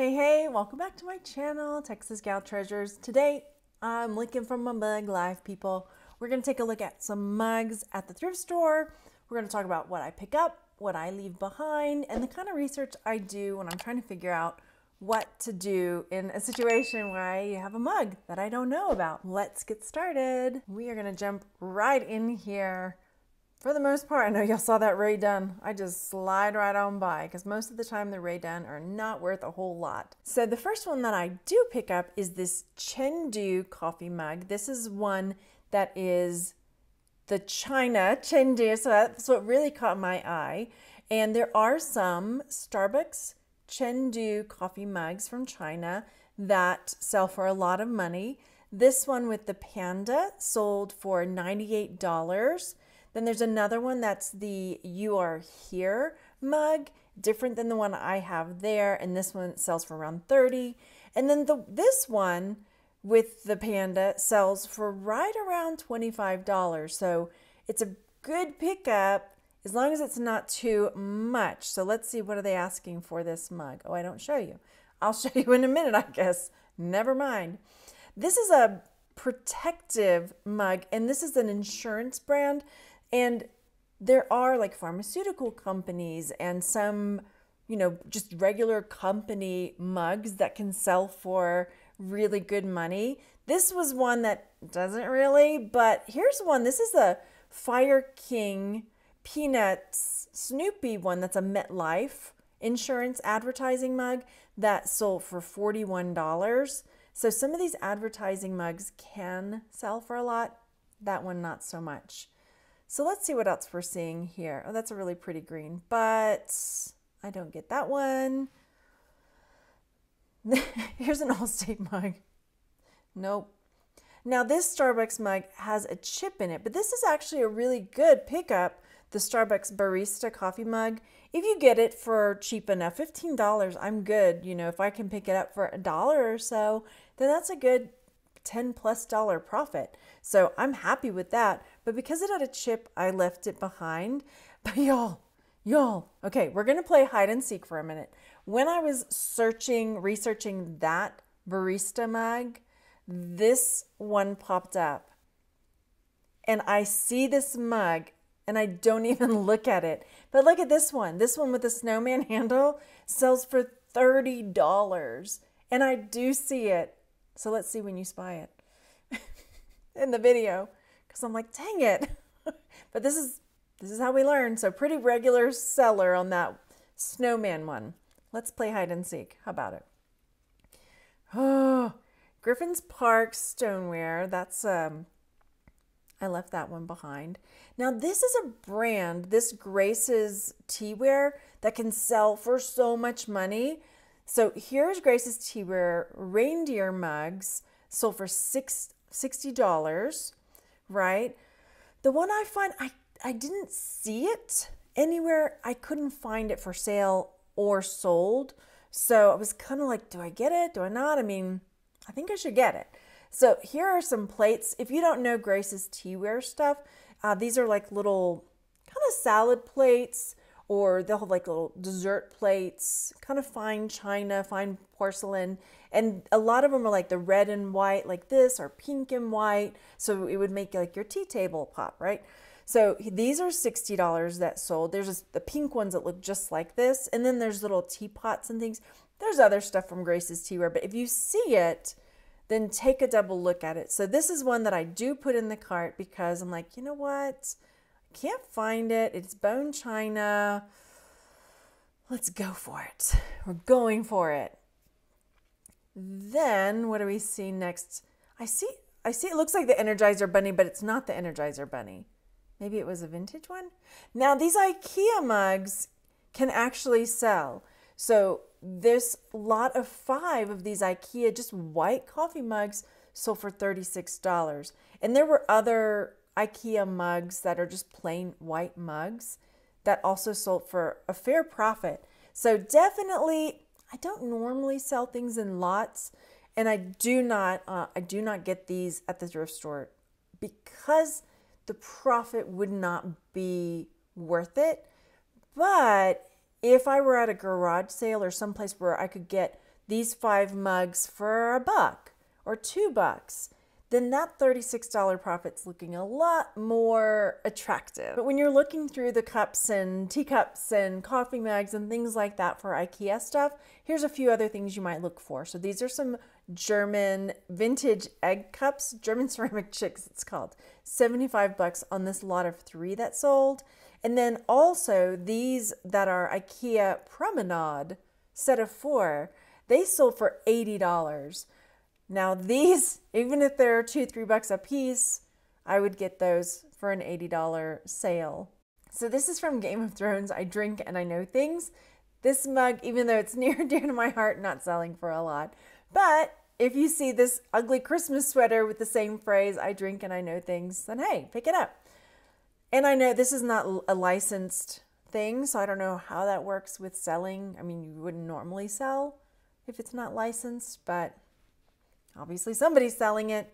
Hey, welcome back to my channel, Texas Gal Treasures. Today, I'm looking for my mug life, people. We're going to take a look at some mugs at the thrift store. We're going to talk about what I pick up, what I leave behind, and the kind of research I do when I'm trying to figure out what to do in a situation where I have a mug that I don't know about. Let's get started. We are going to jump right in here. For the most part, I know y'all saw that Ray Dunn. I just slide right on by because most of the time the Ray Dunn are not worth a whole lot. So the first one that I do pick up is this Chengdu coffee mug. This is one that is the China Chengdu, so that's what really caught my eye. And there are some Starbucks Chengdu coffee mugs from China that sell for a lot of money. This one with the panda sold for $98. Then there's another one that's the You Are Here mug, different than the one I have there, and this one sells for around $30. And then this one with the panda sells for right around $25. So it's a good pickup as long as it's not too much. So let's see, what are they asking for this mug? Oh, I don't show you. I'll show you in a minute, I guess. Never mind. This is a protective mug, and this is an insurance brand. And there are like pharmaceutical companies and some, just regular company mugs that can sell for really good money. This was one that doesn't really, but here's one. This is a Fire King Peanuts Snoopy one that's a MetLife insurance advertising mug that sold for $41. So some of these advertising mugs can sell for a lot. That one, not so much. So let's see what else we're seeing here. Oh, that's a really pretty green, but I don't get that one. Here's an Allstate mug. Nope. Now this Starbucks mug has a chip in it, but this is actually a really good pickup, the Starbucks Barista coffee mug. If you get it for cheap enough, $15, I'm good. If I can pick it up for $1 or so, then that's a good $10+ profit. So I'm happy with that. But because it had a chip, I left it behind. But y'all, okay, we're going to play hide and seek for a minute. When I was researching that barista mug, this one popped up. And I see this mug and I don't even look at it. But look at this one. This one with the snowman handle sells for $30. And I do see it. So let's see when you spy it in the video, because I'm like, dang it. But this is how we learn. So pretty regular seller on that snowman one. Let's play hide and seek. How about it? Oh, Griffin's Park stoneware. That's I left that one behind. Now this is a brand, this Grace's teaware, that can sell for so much money. So here's Grace's Teaware reindeer mugs, sold for $60, right? The one I find, I didn't see it anywhere. I couldn't find it for sale or sold. So I was kind of like, do I get it? Do I not? I mean, I think I should get it. So here are some plates. If you don't know Grace's Teaware stuff, these are like little kind of salad plates, or they'll have like little dessert plates, kind of fine china, fine porcelain. And a lot of them are like the red and white like this, or pink and white. So it would make like your tea table pop, right? So these are $60 that sold. There's the pink ones that look just like this. And then there's little teapots and things. There's other stuff from Grace's Teaware, but if you see it, then take a double look at it. So this is one that I do put in the cart because I'm like, you know what? Can't find it. It's bone china. Let's go for it. We're going for it. Then what do we see next? I see it looks like the Energizer Bunny, but it's not the Energizer Bunny. Maybe it was a vintage one. Now these IKEA mugs can actually sell. So this lot of 5 of these IKEA just white coffee mugs sold for $36. And there were other IKEA mugs that are just plain white mugs that also sold for a fair profit. So definitely, I don't normally sell things in lots, and I do not get these at the thrift store because the profit would not be worth it. But if I were at a garage sale or someplace where I could get these 5 mugs for $1 or $2, then that $36 profit's looking a lot more attractive. But when you're looking through the cups and teacups and coffee mugs and things like that for IKEA stuff, here's a few other things you might look for. So these are some German vintage egg cups, German ceramic chicks it's called. $75 on this lot of 3 that sold. And then also these that are IKEA Promenade set of 4, they sold for $80. Now these, even if they're $2-3 a piece, I would get those for an $80 sale. So this is from Game of Thrones. I drink and I know things. This mug, even though it's near and dear to my heart, not selling for a lot. But if you see this ugly Christmas sweater with the same phrase, I drink and I know things, then hey, pick it up. And I know this is not a licensed thing, so I don't know how that works with selling. I mean, you wouldn't normally sell if it's not licensed, but obviously somebody's selling it.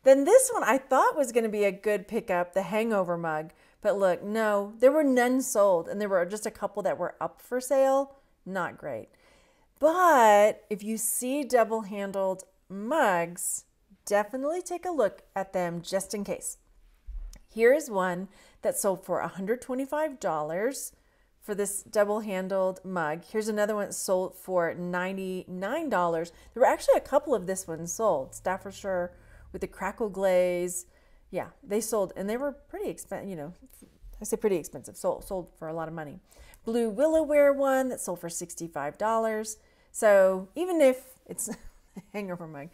Then this one I thought was going to be a good pickup, the hangover mug. But look, no, there were none sold, and there were just a couple that were up for sale. Not great. But if you see double-handled mugs, definitely take a look at them just in case. Here is one that sold for $125 for this double-handled mug. Here's another one that sold for $99. There were actually a couple of this one sold. Staffordshire with the crackle glaze. Yeah, they sold, and they were pretty expensive, you know, I say pretty expensive, sold for a lot of money. Blue Willowware one that sold for $65. So even if it's a hangover mug,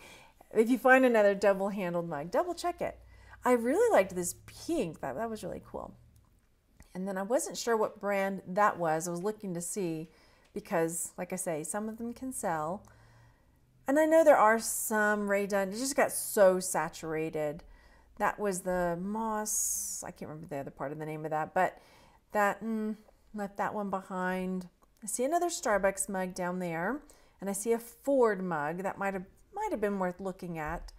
if you find another double-handled mug, double check it. I really liked this pink. That was really cool. And then I wasn't sure what brand that was. I was looking to see because, like I say, some of them can sell. And I know there are some Rae Dunn. It just got so saturated. That was the Moss. I can't remember the other part of the name of that. But that left that one behind. I see another Starbucks mug down there. And I see a Ford mug. That might have been worth looking at.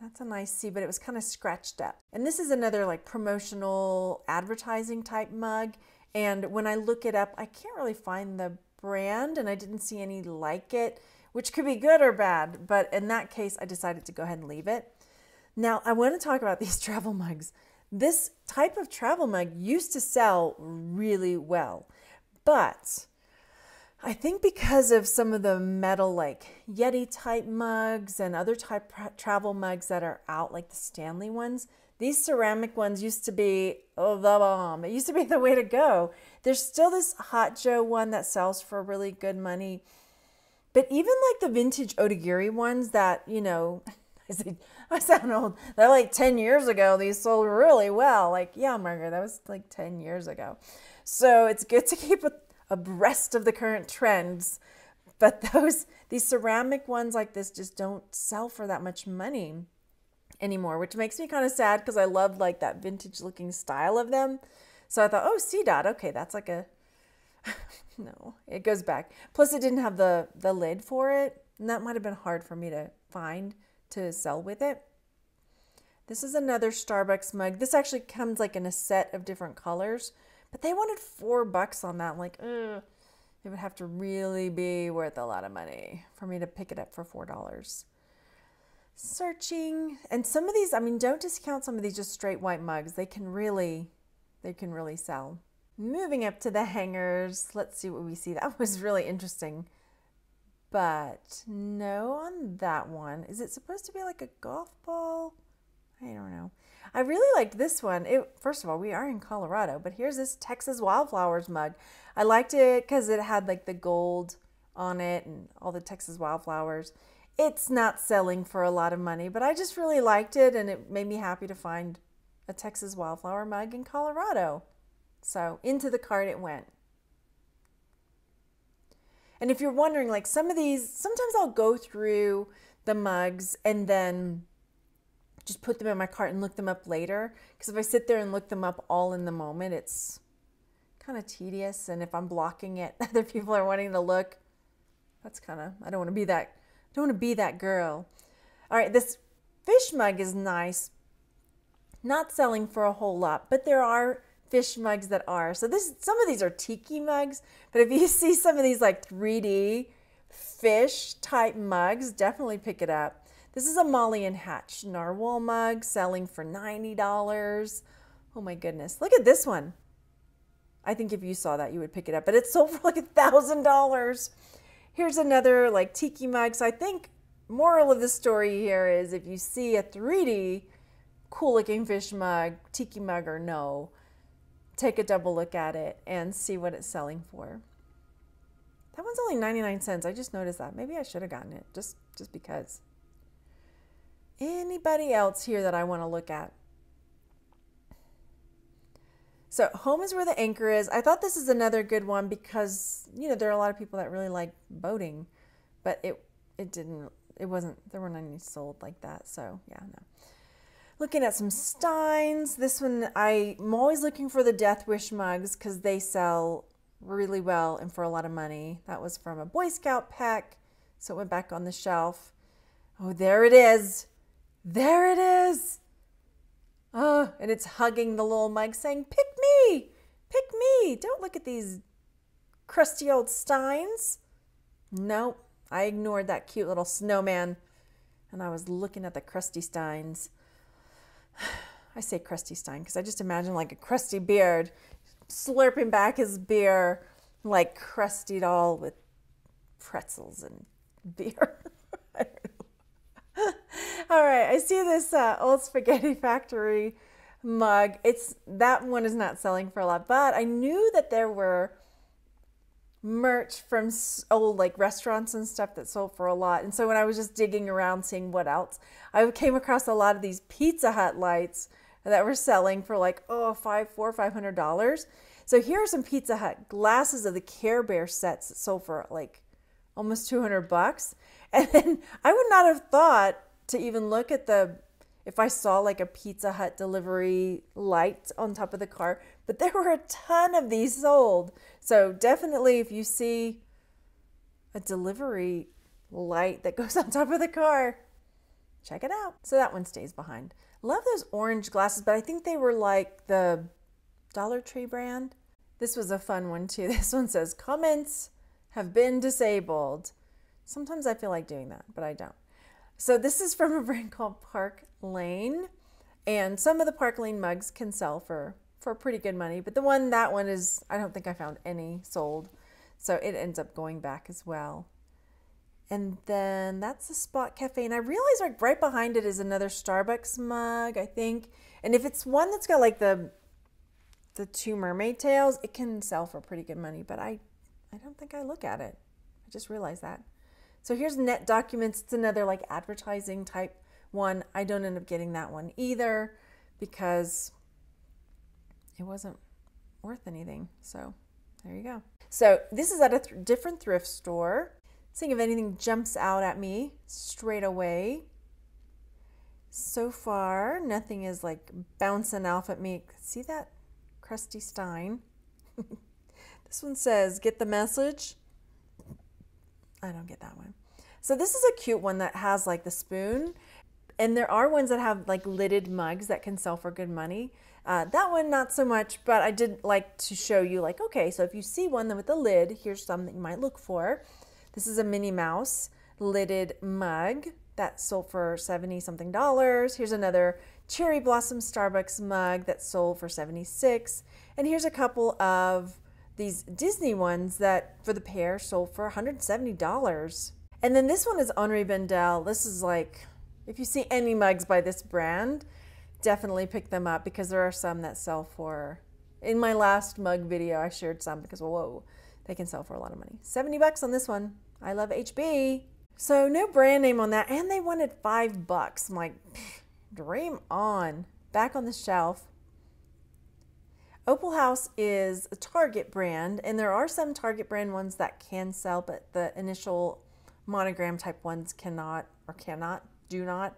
That's a nice see, but it was kind of scratched up. And this is another like promotional advertising type mug. And when I look it up, I can't really find the brand, and I didn't see any like it, which could be good or bad. But in that case, I decided to go ahead and leave it. Now, I want to talk about these travel mugs. This type of travel mug used to sell really well, but I think because of some of the metal like Yeti type mugs and other type travel mugs that are out, like the Stanley ones, these ceramic ones used to be the bomb. It used to be the way to go. There's still this Hot Joe one that sells for really good money. But even like the vintage Otagiri ones that, you know, I sound old. They're like 10 years ago. These sold really well. Like, yeah, Margaret, that was like 10 years ago. So it's good to keep abreast of the current trends. But these ceramic ones like this just don't sell for that much money anymore, which makes me kind of sad because I loved like that vintage looking style of them. So I thought, oh, C-Dot. Okay, that's like a... No, it goes back. Plus it didn't have the lid for it. And that might have been hard for me to find to sell with it. This is another Starbucks mug. This actually comes like in a set of different colors, but they wanted $4 on that. I'm like, ugh, it would have to really be worth a lot of money for me to pick it up for $4. Searching, and some of these, I mean, don't discount some of these just straight white mugs. They can really sell. Moving up to the hangers, let's see what we see. That was really interesting. But no on that one. Is it supposed to be like a golf ball? I don't know. I really liked this one. First of all, we are in Colorado, but here's this Texas Wildflowers mug. I liked it because it had like the gold on it and all the Texas wildflowers. It's not selling for a lot of money, but I just really liked it, and it made me happy to find a Texas Wildflower mug in Colorado. So into the cart it went. And if you're wondering, like some of these, sometimes I'll go through the mugs and then just put them in my cart and look them up later. Because if I sit there and look them up all in the moment, it's kind of tedious. And if I'm blocking it, other people are wanting to look. That's kind of, I don't want to be that girl. All right, this fish mug is nice. Not selling for a whole lot, but there are fish mugs that are. So some of these are tiki mugs, but if you see some of these like 3D fish type mugs, definitely pick it up. This is a Molly and Hatch narwhal mug selling for $90. Oh my goodness. Look at this one. I think if you saw that, you would pick it up, but it's sold for like $1,000. Here's another like tiki mug. So I think moral of the story here is if you see a 3D cool looking fish mug, tiki mug or no, take a double look at it and see what it's selling for. That one's only 99 cents. I just noticed that. Maybe I should have gotten it just because. Anybody else here that I want to look at? So home is where the anchor is. I thought this is another good one because, you know, there are a lot of people that really like boating, but there weren't any sold like that. So yeah, no. Looking at some steins. This one, I'm always looking for the Death Wish mugs because they sell really well and for a lot of money. That was from a Boy Scout pack, so it went back on the shelf. Oh, there it is. There it is. Oh, and it's hugging the little mug saying, pick me, pick me. Don't look at these crusty old steins. Nope, I ignored that cute little snowman and I was looking at the crusty steins. I say crusty stein because I just imagine like a crusty beard slurping back his beer, like crusty all with pretzels and beer. All right, I see this old Spaghetti Factory mug. That one is not selling for a lot, but I knew that there were merch from old like restaurants and stuff that sold for a lot. And so when I was just digging around seeing what else, I came across a lot of these Pizza Hut lights that were selling for like $400 or $500. So here are some Pizza Hut glasses of the Care Bear sets that sold for like almost $200. And then I would not have thought to even look at if I saw like a Pizza Hut delivery light on top of the car, but there were a ton of these sold. So definitely if you see a delivery light that goes on top of the car, check it out. So that one stays behind. Love those orange glasses, but I think they were like the Dollar Tree brand. This was a fun one too. This one says, comments have been disabled. Sometimes I feel like doing that, but I don't. So this is from a brand called Park Lane, and some of the Park Lane mugs can sell for pretty good money, but that one is, I don't think I found any sold, so it ends up going back as well. And then that's the Spot Cafe, and I realize like right behind it is another Starbucks mug, I think, and if it's one that's got like the two mermaid tails, it can sell for pretty good money, but I don't think I look at it. I just realized that. So here's Net Documents. It's another like advertising type one. I don't end up getting that one either because it wasn't worth anything. So there you go. So this is at a different thrift store. Seeing if anything jumps out at me straight away. So far, nothing is like bouncing off at me. See that crusty stein? This one says, get the message. I don't get that one. So this is a cute one that has like the spoon, and there are ones that have like lidded mugs that can sell for good money. That one not so much, but I did like to show you like, okay, so if you see one with a lid, here's some that you might look for. This is a Minnie Mouse lidded mug that sold for $70 something. Here's another Cherry Blossom Starbucks mug that sold for $76. And here's a couple of these Disney ones that for the pair sold for $170. And then this one is Henri Bendel. This is like, if you see any mugs by this brand, definitely pick them up because there are some that sell for, in my last mug video, I shared some because, whoa, they can sell for a lot of money. $70 on this one. I love HB. So no brand name on that. And they wanted $5. I'm like, dream on. Back on the shelf. Opal House is a Target brand, and there are some Target brand ones that can sell, but the initial monogram type ones cannot. Do not.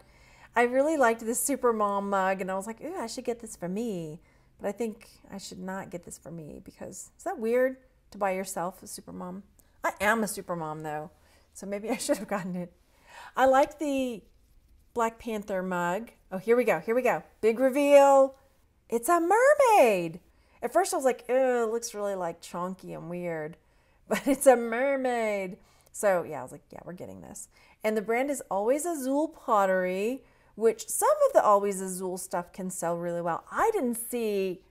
I really liked this Super Mom mug, and I was like, ooh, I should get this for me. But I think I should not get this for me because, is that weird to buy yourself a Super Mom? I am a Super Mom though, so maybe I should have gotten it. I like the Black Panther mug. Oh, here we go. Big reveal. It's a mermaid. At first I was like, oh, it looks really like chonky and weird, but it's a mermaid. So yeah, I was like, yeah, we're getting this. And the brand is Always Azul Pottery, which some of the Always Azul stuff can sell really well. I didn't see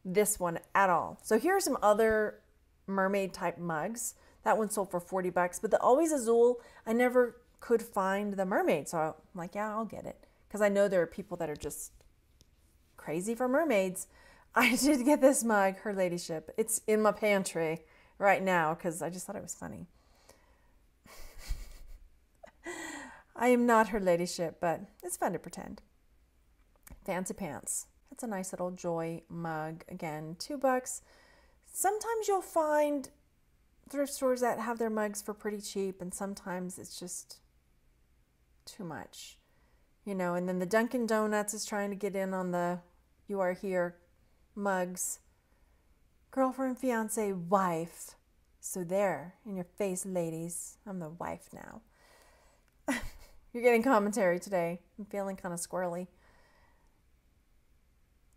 this one at all. So here are some other mermaid type mugs. That one sold for 40 bucks, but the Always Azul, I never could find the mermaid. So I'm like, yeah, I'll get it. Because I know there are people that are just crazy for mermaids. I did get this mug, Her Ladyship. It's in my pantry right now because I just thought it was funny. I am not Her Ladyship, but it's fun to pretend. Fancy Pants. That's a nice little Joy mug. Again, 2 bucks. Sometimes you'll find thrift stores that have their mugs for pretty cheap, and sometimes it's just too much. You know, and then the Dunkin' Donuts is trying to get in on the You Are Here mugs. Girlfriend, fiance, wife. So there, in your face, ladies. I'm the wife now. You're getting commentary today. I'm feeling kind of squirrely.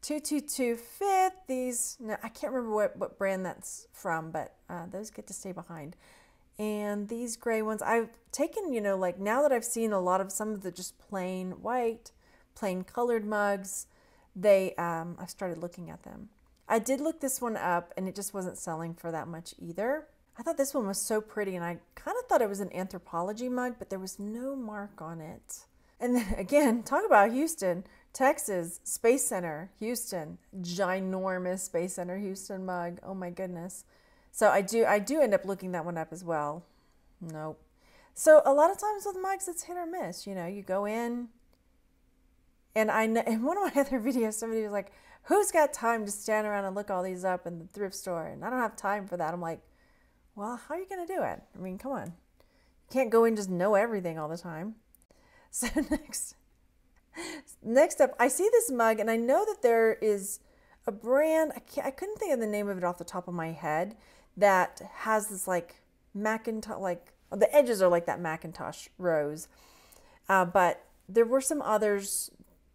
222 Fifth. These, no, I can't remember what brand that's from, but those get to stay behind. And these gray ones, I've taken, you know, like now that I've seen a lot of some of the just plain white, plain colored mugs, I've started looking at them. I did look this one up and it just wasn't selling for that much either. I thought this one was so pretty and I kind of thought it was an Anthropologie mug, but there was no mark on it. And then again, talk about Houston, Texas, Space Center, Houston, ginormous Space Center, Houston mug. Oh my goodness. So I do end up looking that one up as well. Nope. So a lot of times with mugs, it's hit or miss. You know, you go in and I know in one of my other videos, somebody was like, who's got time to stand around and look all these up in the thrift store? And I don't have time for that. I'm like, well, how are you going to do it? I mean, come on. You can't go in and just know everything all the time. So next up, I see this mug and I know that there is a brand, I couldn't think of the name of it off the top of my head, that has this like Macintosh, like the edges are like that Macintosh rose. But there were some others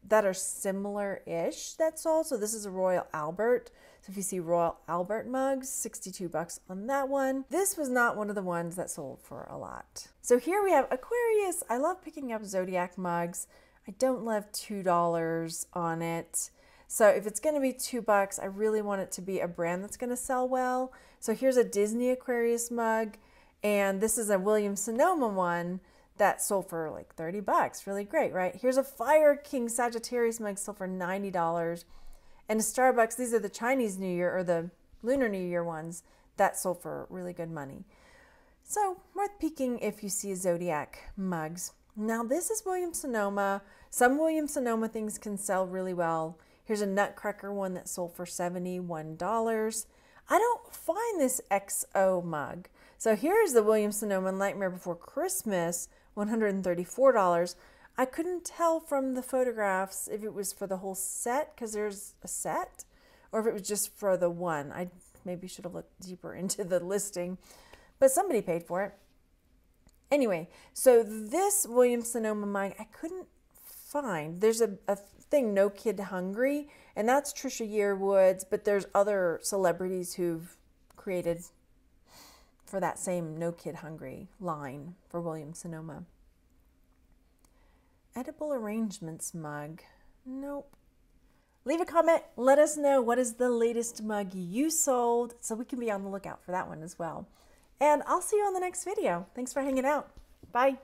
that are similar-ish that sold. So this is a Royal Albert. So if you see Royal Albert mugs, 62 bucks on that one. This was not one of the ones that sold for a lot. So here we have Aquarius. I love picking up Zodiac mugs. I don't love $2 on it. So if it's going to be 2 bucks, I really want it to be a brand that's going to sell well. So here's a Disney Aquarius mug, and this is a Williams-Sonoma one that sold for like 30 bucks. Really great, right? Here's a Fire King Sagittarius mug sold for $90. And a Starbucks, these are the Chinese New Year or the Lunar New Year ones that sold for really good money. So worth peeking if you see Zodiac mugs. Now this is Williams-Sonoma. Some Williams-Sonoma things can sell really well. Here's a Nutcracker one that sold for $71. I don't find this XO mug. So here's the Williams-Sonoma Nightmare Before Christmas, $134. I couldn't tell from the photographs if it was for the whole set, because there's a set, or if it was just for the one. I maybe should have looked deeper into the listing, but somebody paid for it. Anyway, so this Williams-Sonoma mug, I couldn't find. There's a thing, No Kid Hungry, and that's Trisha Yearwood's, but there's other celebrities who've created for that same No Kid Hungry line for Williams-Sonoma. Edible Arrangements mug. Nope. Leave a comment. Let us know what is the latest mug you sold so we can be on the lookout for that one as well. And I'll see you on the next video. Thanks for hanging out. Bye.